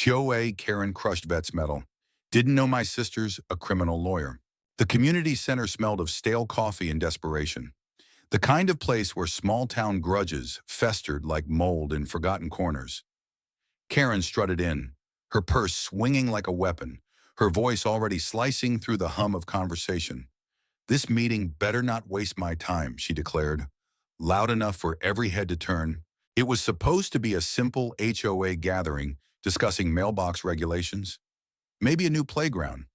HOA Karen crushed vet's metal. Didn't know my sister's a criminal lawyer. The community center smelled of stale coffee and desperation. The kind of place where small-town grudges festered like mold in forgotten corners. Karen strutted in, her purse swinging like a weapon, her voice already slicing through the hum of conversation. "This meeting better not waste my time," she declared, loud enough for every head to turn. It was supposed to be a simple HOA gathering discussing mailbox regulations, maybe a new playground.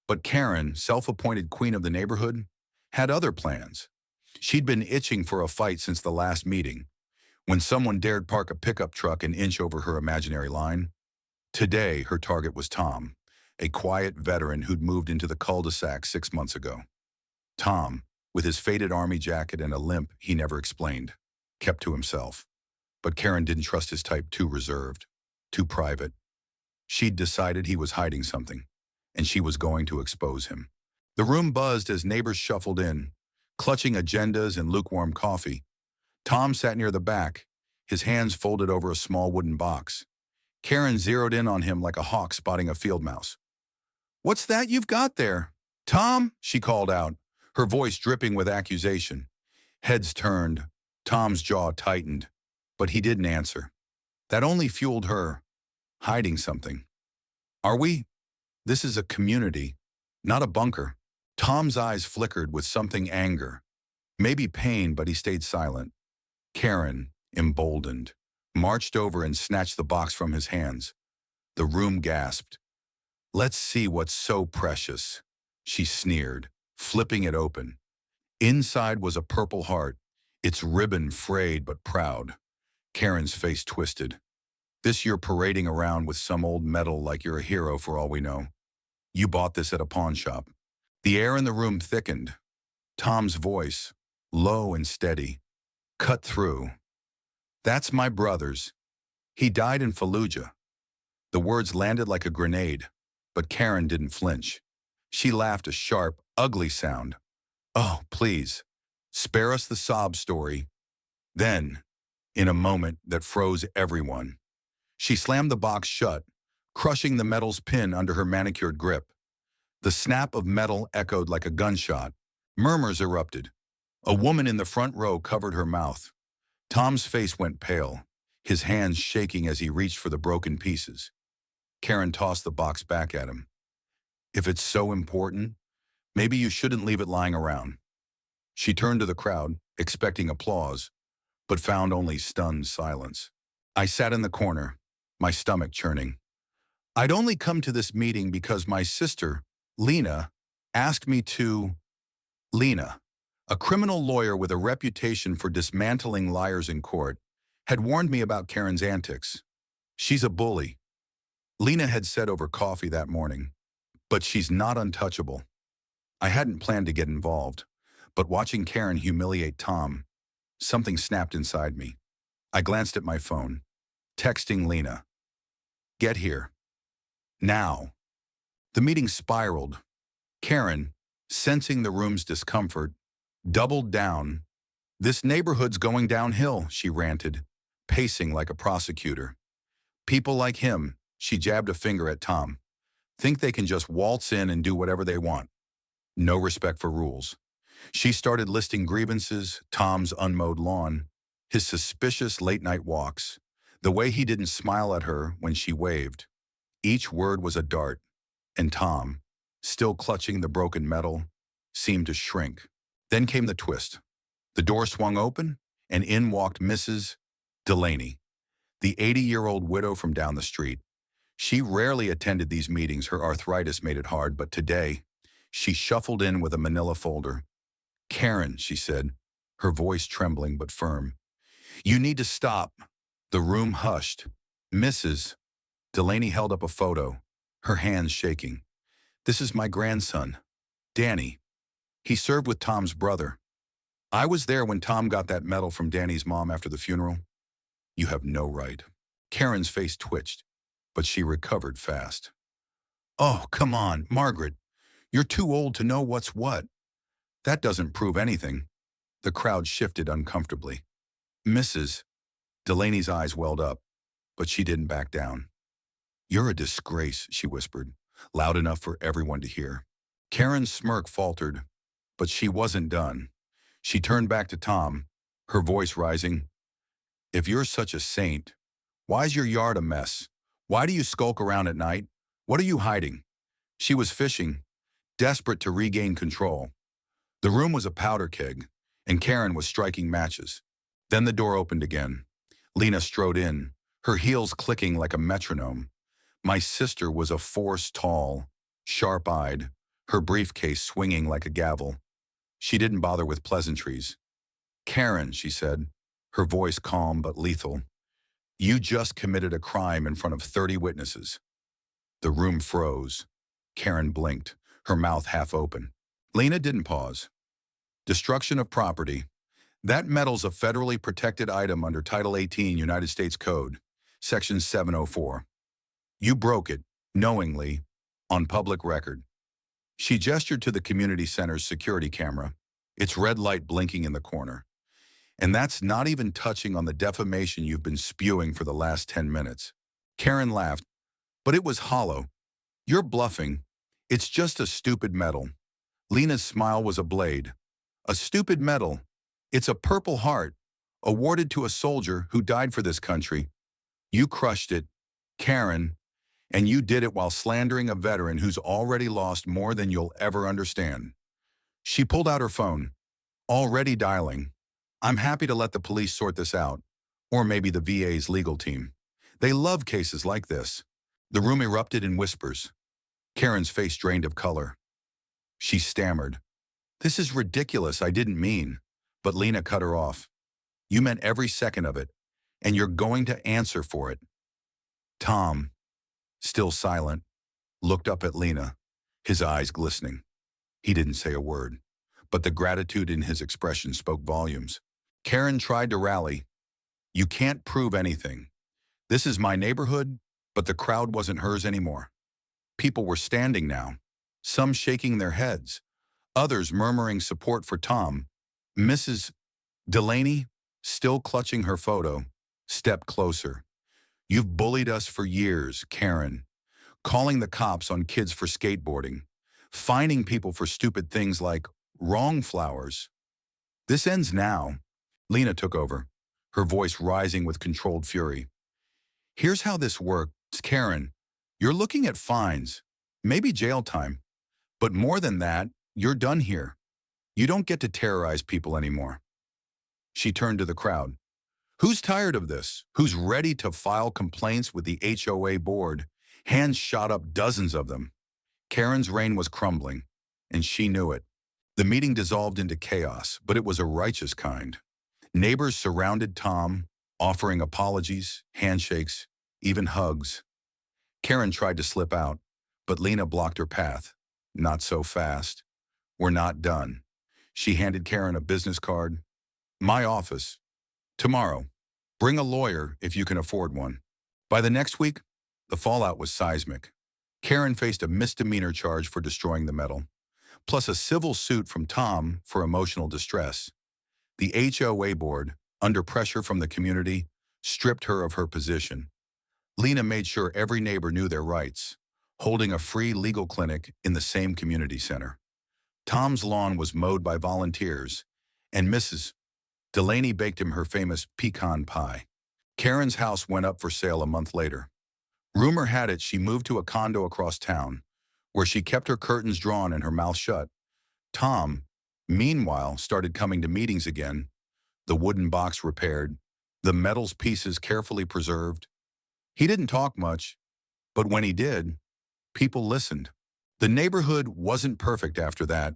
But Karen, self-appointed queen of the neighborhood, had other plans. She'd been itching for a fight since the last meeting, when someone dared park a pickup truck an inch over her imaginary line. Today, her target was Tom, a quiet veteran who'd moved into the cul-de-sac 6 months ago. Tom, with his faded army jacket and a limp he never explained, kept to himself. But Karen didn't trust his type, too reserved, too private. She'd decided he was hiding something, and she was going to expose him. The room buzzed as neighbors shuffled in, clutching agendas and lukewarm coffee. Tom sat near the back, his hands folded over a small wooden box. Karen zeroed in on him like a hawk spotting a field mouse. "What's that you've got there?" "Tom," she called out, her voice dripping with accusation. Heads turned, Tom's jaw tightened, but he didn't answer. That only fueled her, hiding something. "Are we? This is a community, not a bunker." Tom's eyes flickered with something anger, maybe pain, but he stayed silent. Karen, emboldened, marched over and snatched the box from his hands. The room gasped. "Let's see what's so precious," she sneered, flipping it open. Inside was a purple heart, its ribbon frayed but proud. Karen's face twisted. "This you're parading around with some old metal like you're a hero for all we know. You bought this at a pawn shop." The air in the room thickened. Tom's voice, low and steady, cut through. "That's my brother's. He died in Fallujah." The words landed like a grenade, but Karen didn't flinch. She laughed a sharp, ugly sound. "Oh, please, spare us the sob story." Then, in a moment that froze everyone, she slammed the box shut, crushing the metal's pin under her manicured grip. The snap of metal echoed like a gunshot. Murmurs erupted. A woman in the front row covered her mouth. Tom's face went pale, his hands shaking as he reached for the broken pieces. Karen tossed the box back at him. "If it's so important, maybe you shouldn't leave it lying around." She turned to the crowd, expecting applause, but found only stunned silence. I sat in the corner, my stomach churning. I'd only come to this meeting because my sister, Lena, asked me to. Lena, a criminal lawyer with a reputation for dismantling liars in court, had warned me about Karen's antics. "She's a bully," Lena had said over coffee that morning, "but she's not untouchable." I hadn't planned to get involved, but watching Karen humiliate Tom, something snapped inside me. I glanced at my phone, texting Lena, "Get here. Now." The meeting spiraled. Karen, sensing the room's discomfort, doubled down. "This neighborhood's going downhill," she ranted, pacing like a prosecutor. "People like him," she jabbed a finger at Tom, "think they can just waltz in and do whatever they want. No respect for rules." She started listing grievances: Tom's unmowed lawn, his suspicious late-night walks, the way he didn't smile at her when she waved. Each word was a dart, and Tom, still clutching the broken metal, seemed to shrink. Then came the twist. The door swung open, and in walked Mrs. Delaney, the 80-year-old widow from down the street. She rarely attended these meetings, her arthritis made it hard, but today, she shuffled in with a manila folder. "Karen," she said, her voice trembling but firm, "you need to stop." The room hushed. "Mrs. Delaney held up a photo, her hands shaking. "This is my grandson, Danny. He served with Tom's brother. I was there when Tom got that medal from Danny's mom after the funeral." "You have no right." Karen's face twitched, but she recovered fast. "Oh, come on, Margaret. You're too old to know what's what. That doesn't prove anything." The crowd shifted uncomfortably. "Mrs. Delaney's eyes welled up, but she didn't back down. "You're a disgrace," she whispered, loud enough for everyone to hear. Karen's smirk faltered, but she wasn't done. She turned back to Tom, her voice rising. "If you're such a saint, why's your yard a mess? Why do you skulk around at night? What are you hiding?" She was fishing, desperate to regain control. The room was a powder keg, and Karen was striking matches. Then the door opened again. Lena strode in, her heels clicking like a metronome. My sister was a force tall, sharp-eyed, her briefcase swinging like a gavel. She didn't bother with pleasantries. "Karen," she said, her voice calm but lethal, "you just committed a crime in front of 30 witnesses." The room froze. Karen blinked, her mouth half open. Lena didn't pause. "Destruction of property. That metal's a federally protected item under Title 18 United States Code, Section 704. You broke it, knowingly, on public record." She gestured to the community center's security camera, its red light blinking in the corner. "And that's not even touching on the defamation you've been spewing for the last 10 minutes. Karen laughed, but it was hollow. "You're bluffing. It's just a stupid medal." Lena's smile was a blade. "A stupid medal. It's a Purple Heart, awarded to a soldier who died for this country. You crushed it, Karen, and you did it while slandering a veteran who's already lost more than you'll ever understand." She pulled out her phone. "Already dialing. I'm happy to let the police sort this out, or maybe the VA's legal team. They love cases like this." The room erupted in whispers. Karen's face drained of color. She stammered, "This is ridiculous, I didn't mean." But Lena cut her off. "You meant every second of it, and you're going to answer for it." Tom, still silent, looked up at Lena, his eyes glistening. He didn't say a word, but the gratitude in his expression spoke volumes. Karen tried to rally. "You can't prove anything. This is my neighborhood," but the crowd wasn't hers anymore. People were standing now, some shaking their heads, others murmuring support for Tom. Mrs. Delaney, still clutching her photo, stepped closer. "You've bullied us for years, Karen. Calling the cops on kids for skateboarding, fining people for stupid things like wrong flowers. This ends now." Lena took over, her voice rising with controlled fury. "Here's how this works, Karen. You're looking at fines, maybe jail time. But more than that, you're done here. You don't get to terrorize people anymore." She turned to the crowd. "Who's tired of this? Who's ready to file complaints with the HOA board?" Hands shot up, dozens of them. Karen's reign was crumbling, and she knew it. The meeting dissolved into chaos, but it was a righteous kind. Neighbors surrounded Tom, offering apologies, handshakes, even hugs. Karen tried to slip out, but Lena blocked her path. "Not so fast. We're not done." She handed Karen a business card. "My office. Tomorrow. Bring a lawyer if you can afford one." By the next week, the fallout was seismic. Karen faced a misdemeanor charge for destroying the metal, plus a civil suit from Tom for emotional distress. The HOA board, under pressure from the community, stripped her of her position. Lena made sure every neighbor knew their rights, holding a free legal clinic in the same community center. Tom's lawn was mowed by volunteers, and Mrs. Delaney baked him her famous pecan pie. Karen's house went up for sale a month later. Rumor had it she moved to a condo across town, where she kept her curtains drawn and her mouth shut. Tom, meanwhile, started coming to meetings again, the wooden box repaired, the metal pieces carefully preserved. He didn't talk much, but when he did, people listened. The neighborhood wasn't perfect after that.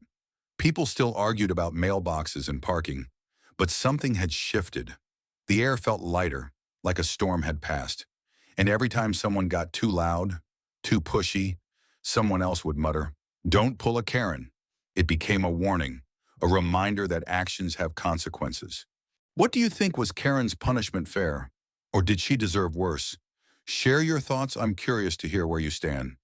People still argued about mailboxes and parking, but something had shifted. The air felt lighter, like a storm had passed. And every time someone got too loud, too pushy, someone else would mutter, "Don't pull a Karen." It became a warning, a reminder that actions have consequences. What do you think, was Karen's punishment fair? Or did she deserve worse? Share your thoughts. I'm curious to hear where you stand.